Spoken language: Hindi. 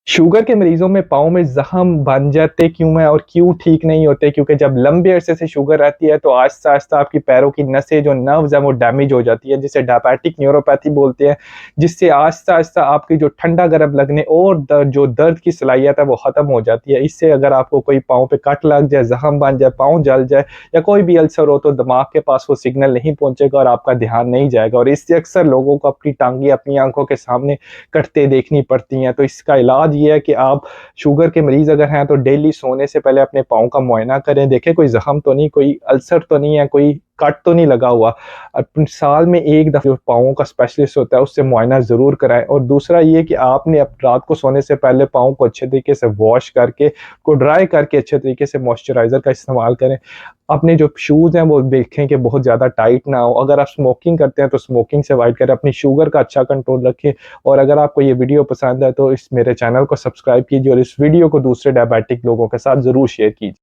शुगर के मरीजों में पाँव में ज़ख्म बन जाते क्यों हैं और क्यों ठीक नहीं होते? क्योंकि जब लंबे अरसे से शुगर रहती है तो आहिस्ता-आहिस्ता आपकी पैरों की नसें जो नर्व्स हैं वो डैमेज हो जाती है, जिसे डायबिटिक न्यूरोपैथी बोलते हैं, जिससे आहिस्ता-आहिस्ता आपकी जो ठंडा-गरम लगने और जो दर्द की सलाहियत है वो ख़त्म हो जाती है। इससे अगर आपको कोई पाँव पे कट लग जाए, ज़ख्म बन जाए, पाँव जल जाए या कोई भी अल्सर हो तो दिमाग के पास वो सिग्नल नहीं पहुँचेगा और आपका ध्यान नहीं जाएगा, और इससे अक्सर लोगों को अपनी टाँगें अपनी आँखों के सामने कटते देखनी पड़ती हैं। तो इसका इलाज ये है कि आप शुगर के मरीज़ अगर हैं तो डेली सोने से पहले अपने पाँव का मुआयना करें, देखें कोई ज़ख्म तो नहीं, कोई अल्सर तो नहीं है, कोई कट तो नहीं लगा हुआ। साल में 1 दफ़ा जो पाँवों का स्पेशलिस्ट होता है उससे मुआयना ज़रूर कराएँ। और दूसरा ये कि आपने अब रात को सोने से पहले पाँव को अच्छे तरीके से वॉश करके, को ड्राई करके अच्छे तरीके से मॉइस्चराइज़र का इस्तेमाल करें। अपने जो शूज़ हैं वो देखें कि बहुत ज़्यादा टाइट ना हो। अगर आप स्मोकिंग करते हैं तो स्मोकिंग से अवॉइड करें, अपनी शुगर का अच्छा कंट्रोल रखें। और अगर आपको ये वीडियो पसंद है तो इस मेरे चैनल को सब्सक्राइब कीजिए और इस वीडियो को दूसरे डायबिटिक लोगों के साथ ज़रूर शेयर कीजिए।